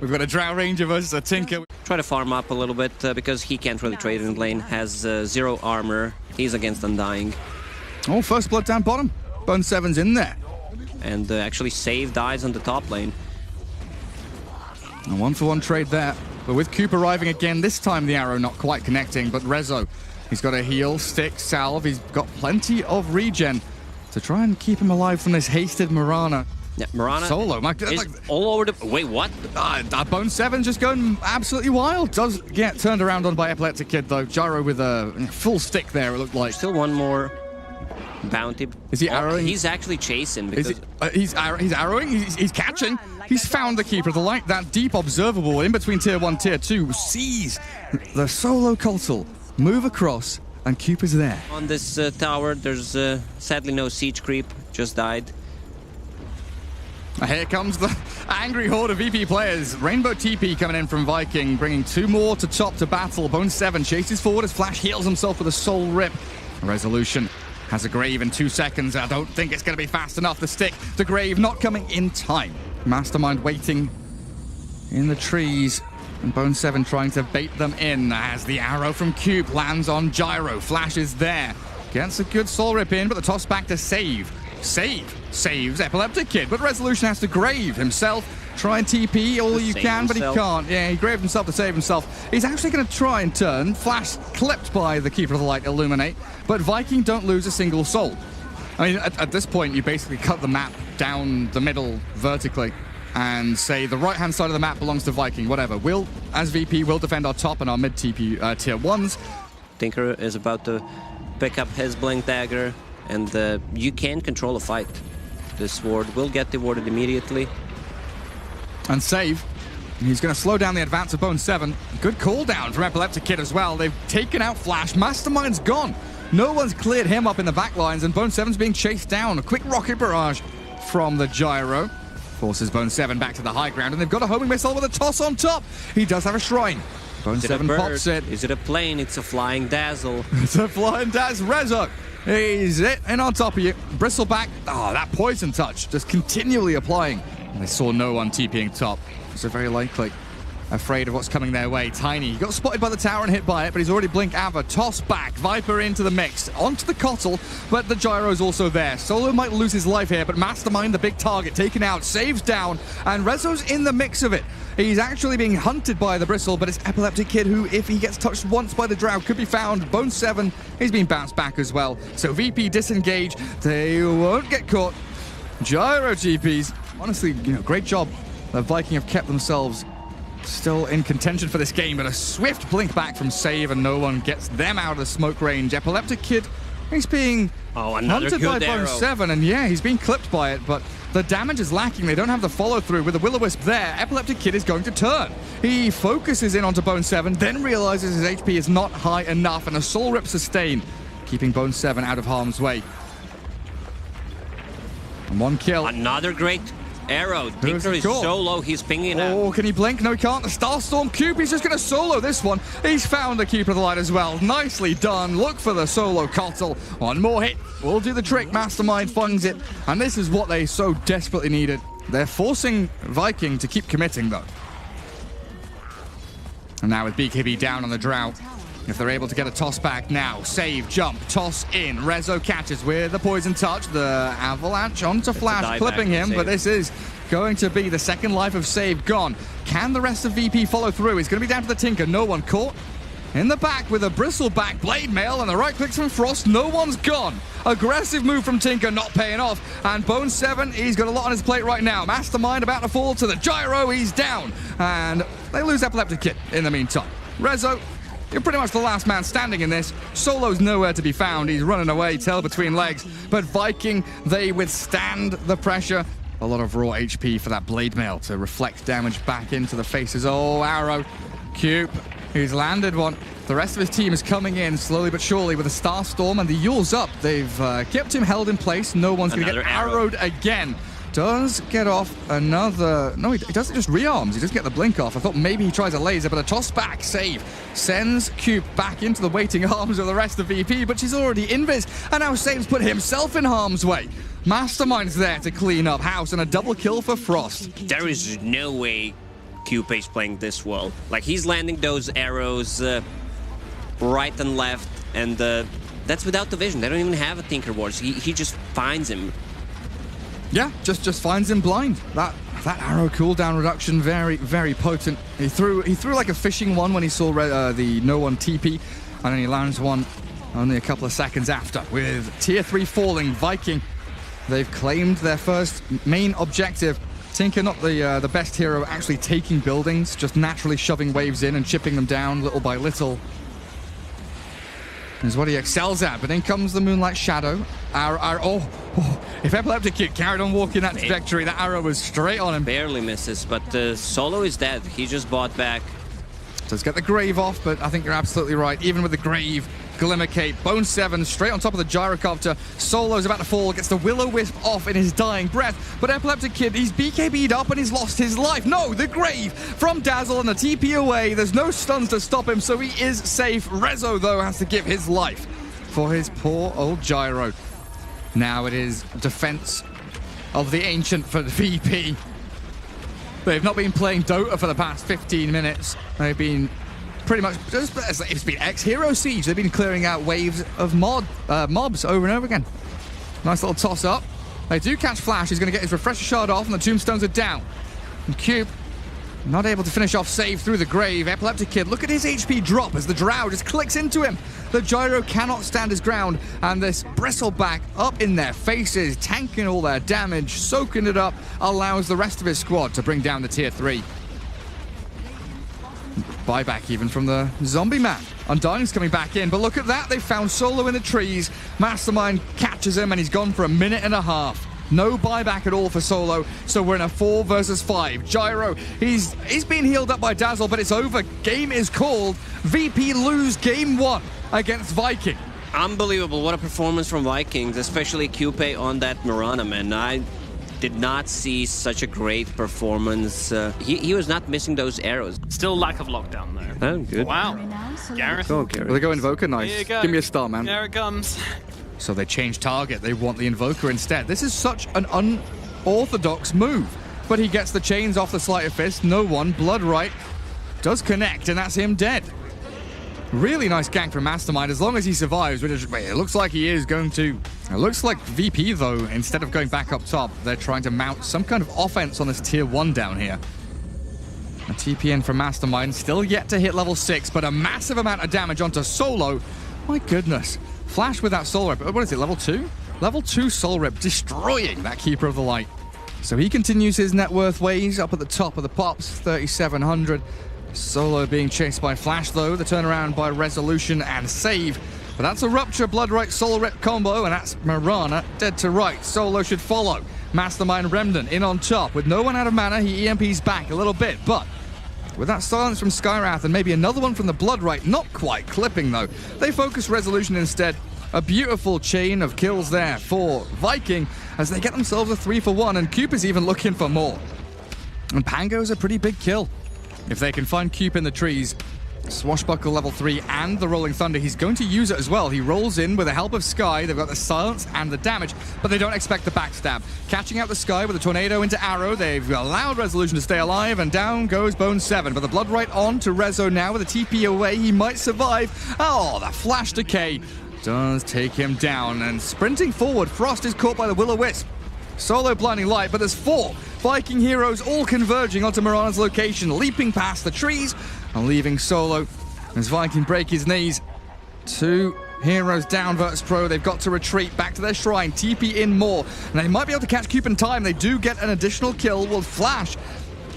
We've got a Drow Ranger versus a Tinker. Try to farm up a little bit because he can't really trade in lane. Has 0 armor. He's against Undying. Oh, first blood down bottom. Bone 7's in there. And actually Save dies on the top lane. A 1-for-1 trade there. But with Coop arriving again, this time the arrow not quite connecting. But Rezo, he's got a heal, stick, salve. He's got plenty of regen to try and keep him alive from this hasted Mirana. Yeah, Mirana solo is all over the... Wait, what? Bone 7 just going absolutely wild. Does get turned around on by Epileptic Kid, though. Gyro with a full stick there, it looked like. Still one more bounty. Is he arrowing? He's actually chasing. Because he's arrowing? He's catching. He's found the Keeper of the Light. That deep observable in between Tier 1 Tier 2 sees the solo Cultal move across, and Coop is there. On this tower, there's sadly no siege creep. Just died. Here comes the angry horde of VP players. Rainbow TP coming in from Viking, bringing 2 more to top to battle. Bone 7 chases forward as Flash heals himself with a soul rip. Resolution has a grave in 2 seconds. I don't think it's going to be fast enough. The stick, the grave not coming in time. Mastermind waiting in the trees. And Bone 7 trying to bait them in as the arrow from Cube lands on Gyro. Flash is there. Gets a good soul rip in, but the toss back to Save. Saves Epileptic Kid, but Resolution has to grave himself. Try and TP all you can, but he can't. Yeah, he graved himself to save himself. He's actually going to try and turn. Flash clipped by the Keeper of the Light Illuminate, but Viking don't lose a single soul. I mean, at this point, you basically cut the map down the middle vertically and say the right-hand side of the map belongs to Viking, whatever. We'll, as VP, will defend our top and our mid-TP tier 1s. Tinker is about to pick up his Blink Dagger, and you can control a fight. This ward will get rewarded immediately. And Save. He's going to slow down the advance of Bone 7. Good cooldown from Epileptic Kid as well. They've taken out Flash. Mastermind's gone. No one's cleared him up in the back lines, and Bone 7's being chased down. A quick rocket barrage from the Gyro. Forces Bone 7 back to the high ground, and they've got a homing missile with a toss on top. He does have a shrine. Bone 7 pops it. Is it a plane? It's a flying dazzle. It's a flying dazzle. Rezo. He's it, and on top of you. Bristleback. Oh, that poison touch. Just continually applying. And they saw no one TPing top. So very likely afraid of what's coming their way. Tiny. He got spotted by the tower and hit by it, but he's already Blink Ava. Toss back. Viper into the mix. Onto the Cottle, but the Gyro's also there. Solo might lose his life here, but Mastermind, the big target, taken out. Saves down, and Rezo's in the mix of it. He's actually being hunted by the Bristle, but it's Epileptic Kid who, if he gets touched once by the Drow, could be found. Bone 7, he's been bounced back as well. So VP disengage. They won't get caught. Gyro TPs. Honestly, great job. The Viking have kept themselves still in contention for this game, but a swift blink back from Save, and no one gets them out of the smoke range. Epileptic Kid, he's being hunted by Bone 7, and yeah, he's being clipped by it, but the damage is lacking. They don't have the follow-through. With the Will-O-Wisp there, Epileptic Kid is going to turn. He focuses in onto Bone 7, then realizes his HP is not high enough, and a Soul Rip sustain, keeping Bone 7 out of harm's way. And 1 kill. Another great arrow. Tinker is so low, he's pinging out. Oh, can he blink? No, he can't. The Starstorm Cube, he's just going to solo this one. He's found the Keeper of the Light as well. Nicely done. Look for the solo Cottle. One more hit will do the trick. Mastermind funds it. And this is what they so desperately needed. They're forcing Viking to keep committing, though. And now with BKB down on the Drow. If they're able to get a toss back now, Save, jump, toss in. Rezo catches with the poison touch. The avalanche onto Flash, clipping him, but this is going to be the second life of Save gone. Can the rest of VP follow through? It's going to be down to the Tinker. No one caught. In the back with a bristleback blade mail and the right clicks from Frost. No one's gone. Aggressive move from Tinker, not paying off. And Bone 7, he's got a lot on his plate right now. Mastermind about to fall to the Gyro. He's down. And they lose Epileptic Kid in the meantime. Rezo, you're pretty much the last man standing in this. Solo's nowhere to be found. He's running away, tail between legs. But Viking, they withstand the pressure. A lot of raw HP for that blade mail to reflect damage back into the faces. Oh, arrow. Cube, he's landed one. The rest of his team is coming in slowly but surely with a Starstorm, and the Yule's up. They've kept him held in place. No one's going to get arrowed again. Does get off another... No, he doesn't just rearms. He doesn't get the blink off. I thought maybe he tries a laser, but a toss back save sends Cube back into the waiting arms of the rest of VP, but she's already invis, and now Save's put himself in harm's way. Mastermind's there to clean up house, and a double kill for Frost. There is no way Coupe's playing this well. Like, he's landing those arrows right and left, and that's without the vision. They don't even have a Tinker Wars. He just finds him. Yeah, just finds him blind. That arrow cooldown reduction, very, very potent. He threw like a fishing one when he saw the no one TP, and then he lands one only a couple of seconds after. With tier 3 falling, Viking, they've claimed their first main objective. Tinker, not the best hero, actually taking buildings, just naturally shoving waves in and chipping them down little by little is what he excels at. But then comes the Moonlight Shadow. If Epileptic Kid carried on walking that trajectory, that arrow was straight on him. Barely misses, but Solo is dead. He just bought back. Does get the Grave off, but I think you're absolutely right. Even with the Grave, Glimmer Cape, Bone 7 straight on top of the Gyrocopter. Solo's about to fall, gets the Will-O-Wisp off in his dying breath, but Epileptic Kid, he's BKB'd up and he's lost his life. No, the Grave from Dazzle and the TP away. There's no stuns to stop him, so he is safe. Rezo, though, has to give his life for his poor old Gyro. Now it is defense of the Ancient for the VP. They've not been playing Dota for the past 15 minutes. They've been pretty much just, it's been X-Hero Siege. They've been clearing out waves of mobs over and over again. Nice little toss up. They do catch Flash. He's going to get his Refresher Shard off, and the Tombstones are down. And Cube not able to finish off save through the Grave. Epileptic Kid, look at his HP drop as the Drow just clicks into him. The Gyro cannot stand his ground, and this Bristleback up in their faces, tanking all their damage, soaking it up, allows the rest of his squad to bring down the tier 3. Buyback even from the Zombie Man. Undying's coming back in, but look at that. They found Solo in the trees. Mastermind catches him, and he's gone for a minute and a half. No buyback at all for Solo, so we're in a 4 versus 5. Gyro, he's been healed up by Dazzle, but it's over. Game is called. VP lose game 1 against Viking. Unbelievable. What a performance from Vikings, especially Coupe on that Mirana, man. I did not see such a great performance. He was not missing those arrows. Still lack of lockdown, though. Oh, good. Wow. Gareth. Go on, Gareth. Will they go Invoker? Nice. Give me a star, man. There it comes. So they change target. They want the Invoker instead. This is such an unorthodox move. But he gets the chains off the Sleight of Fist. No one. Bloodright does connect, and that's him dead. Really nice gank from Mastermind, as long as he survives, which it looks like he is going to. It looks like VP, though, instead of going back up top, they're trying to mount some kind of offense on this tier 1 down here. A TPN from Mastermind, still yet to hit level 6, but a massive amount of damage onto Solo. My goodness. Flash with that Soul Rip. What is it, level 2? Level 2 Soul Rip, destroying that Keeper of the Light. So he continues his net worth ways up at the top of the pops, 3,700. Solo being chased by Flash, though. The turnaround by Resolution and Save. But that's a Rupture, Bloodright, Soul Rip combo, and that's Mirana dead to right. Solo should follow. Mastermind Remnant in on top. With no one out of mana, he EMPs back a little bit, but with that silence from Skywrath and maybe another one from the Bloodright, not quite clipping, though. They focus Resolution instead. A beautiful chain of kills there for Viking as they get themselves a 3-for-1, and Coop is even looking for more. And Pango's a pretty big kill. If they can find Coop in the trees, Swashbuckle level 3 and the Rolling Thunder, he's going to use it as well. He rolls in with the help of Sky. They've got the silence and the damage, but they don't expect the backstab. Catching out the Sky with a Tornado into Arrow. They've allowed Resolution to stay alive, and down goes Bone 7. But the Bloodright on to Rezo now with a TP away. He might survive. Oh, the Flash Decay does take him down, and sprinting forward, Frost is caught by the Will-O-Wisp. Solo Blinding Light, but there's 4 Viking heroes all converging onto Mirana's location, leaping past the trees and leaving Solo as Viking break his knees. 2 heroes down, Virtus Pro. They've got to retreat back to their shrine, TP in more, and they might be able to catch Coop in time. They do get an additional kill. Well, Flash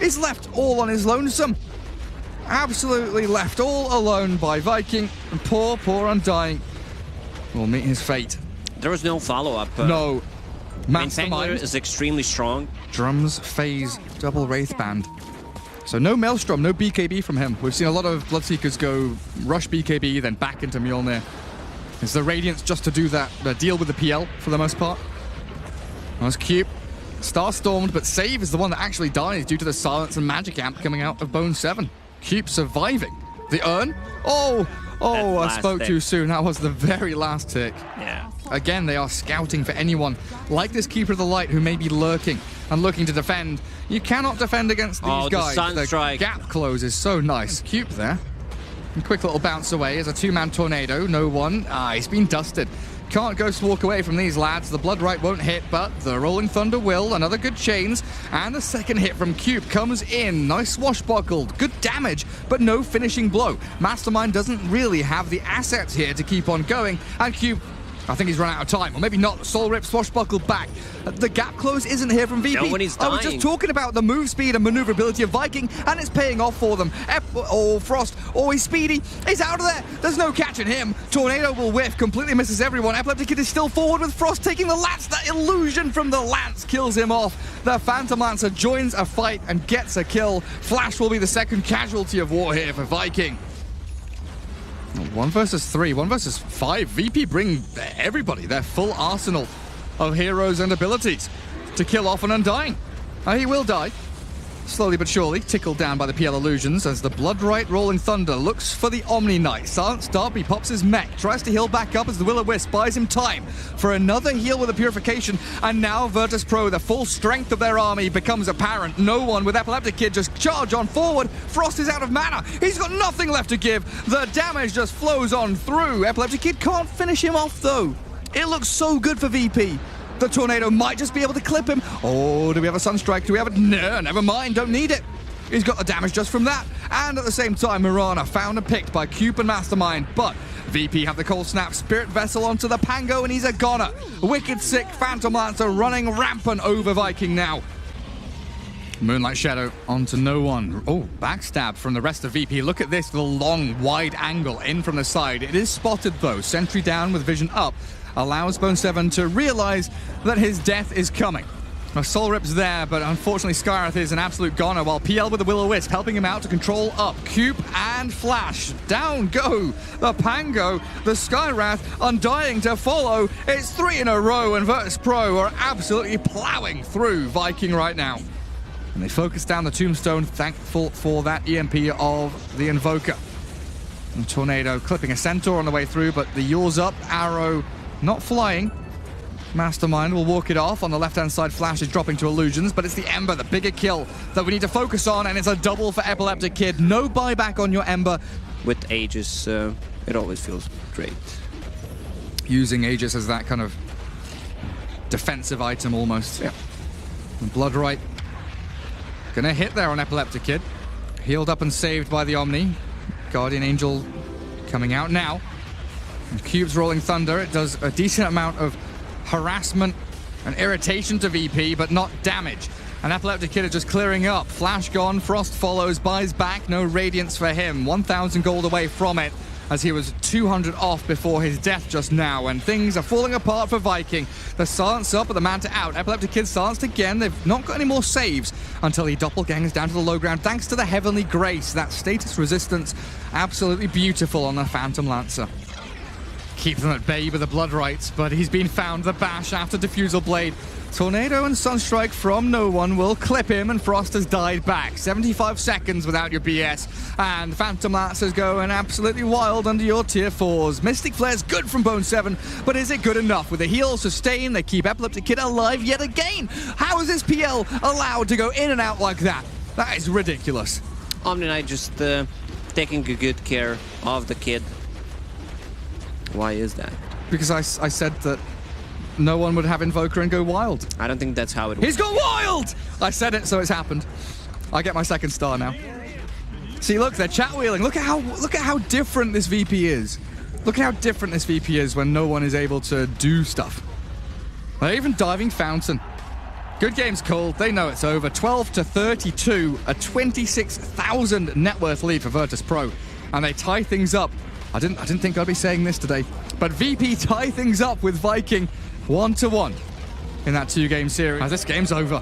is left all on his lonesome. Absolutely left all alone by Viking, and poor Undying will meet his fate. There was no follow-up. No. Mastermind is extremely strong. Drums, Phase, double Wraith Band. So no Maelstrom, no BKB from him. We've seen a lot of Bloodseekers go rush BKB, then back into Mjolnir. Is the Radiance just to do that, deal with the PL for the most part? That's Cube. Star-stormed, but Save is the one that actually dies due to the silence and magic amp coming out of Bone 7. Cube surviving. The Urn? Oh, I spoke too soon. That was the very last tick. Yeah. Again, they are scouting for anyone like this Keeper of the Light who may be lurking and looking to defend. You cannot defend against these guys. The gap close is so nice. Cube there. And quick little bounce away as a two-man tornado. No one. He's been dusted. Can't Ghost walk away from these lads. The Blood Right won't hit, but the Rolling Thunder will. Another good chains. And the second hit from Cube comes in. Nice swashbuckled. Good damage, but no finishing blow. Mastermind doesn't really have the assets here to keep on going. And Cube, I think he's run out of time. Or maybe not. Soul Rip swashbuckled back. The gap close isn't here from VP. No one is dying. I was just talking about the move speed and maneuverability of Viking, and it's paying off for them. Frost, he's speedy. He's out of there. There's no catching him. Tornado will whiff, completely misses everyone. Epileptic Kid is still forward with Frost taking the Lance. That illusion from the Lance kills him off. The Phantom Lancer joins a fight and gets a kill. Flash will be the second casualty of war here for Viking. 1 versus 3, 1 versus 5. VP bring everybody, their full arsenal of heroes and abilities to kill off an Undying. He will die, slowly but surely, tickled down by the PL illusions as the Blood Right Rolling Thunder looks for the Omni Knight. Silence Darby pops his mech, tries to heal back up as the Will-O-Wisp buys him time for another heal with a Purification, and now Virtus Pro, the full strength of their army becomes apparent. No one with Epileptic Kid just charge on forward. Frost is out of mana. He's got nothing left to give. The damage just flows on through. Epileptic Kid can't finish him off though. It looks so good for VP. The Tornado might just be able to clip him. Oh, do we have a Sunstrike? Do we have it? No, never mind. Don't need it. He's got the damage just from that. And at the same time, Mirana found and picked by Cube and Mastermind. But VP have the Cold Snap Spirit Vessel onto the Pango, and he's a goner. Wicked sick Phantom Lancer running rampant over Viking now. Moonlight Shadow onto no one. Oh, backstab from the rest of VP. Look at this, the long, wide angle in from the side. It is spotted, though. Sentry down with vision up allows Bone 7 to realize that his death is coming. Soul Rip's there, but unfortunately Skywrath is an absolute goner, while PL with the Will-O-Wisp helping him out to control up. Cube and Flash. Down go the Pango. The Skywrath Undying to follow. It's 3 in a row, and Virtus Pro are absolutely plowing through Viking right now. And they focus down the Tombstone, thankful for that EMP of the Invoker. And Tornado clipping a Centaur on the way through, but the Yours Up arrow not flying. Mastermind will walk it off. On the left-hand side, Flash is dropping to Illusions, but it's the Ember, the bigger kill that we need to focus on, and it's a double for Epileptic Kid. No buyback on your Ember. With Aegis, it always feels great. Using Aegis as that kind of defensive item almost. Yeah. And Blood Right gonna hit there on Epileptic Kid. Healed up and saved by the Omni. Guardian Angel coming out now. And Cube's Rolling Thunder. It does a decent amount of harassment and irritation to VP, but not damage. And Epileptic Kid is just clearing up. Flash gone, Frost follows, buys back. No Radiance for him. 1,000 gold away from it, as he was 200 off before his death just now, and things are falling apart for Viking. The silence up, but the Manta out. Epileptic Kid silenced again. They've not got any more saves until he doppelgangers down to the low ground, thanks to the Heavenly Grace. That status resistance, absolutely beautiful on the Phantom Lancer. Keep them at bay with the Blood Rights, but he's been found. The bash after Diffusal Blade. Tornado and Sunstrike from no one will clip him, and Frost has died back. 75 seconds without your BS, and Phantom Lancer's going absolutely wild under your tier 4s. Mystic Flare's good from Bone 7, but is it good enough? With a heal, sustain, they keep Epileptic Kid alive yet again. How is this PL allowed to go in and out like that? That is ridiculous. Omni Knight just taking a good care of the kid. Why is that? Because I said that no one would have Invoker and go wild. I don't think that's how it works. He's gone wild! I said it, so it's happened. I get my second star now. See, look, they're chat wheeling. Look at how different this VP is. Look at how different this VP is when no one is able to do stuff. They're even diving Fountain. Good game's called. They know it's over. 12-32, a 26,000 net worth lead for Virtus Pro, and they tie things up. I didn't think I'd be saying this today, but VP tie things up with Viking 1-1 in that 2-game series. This game's over.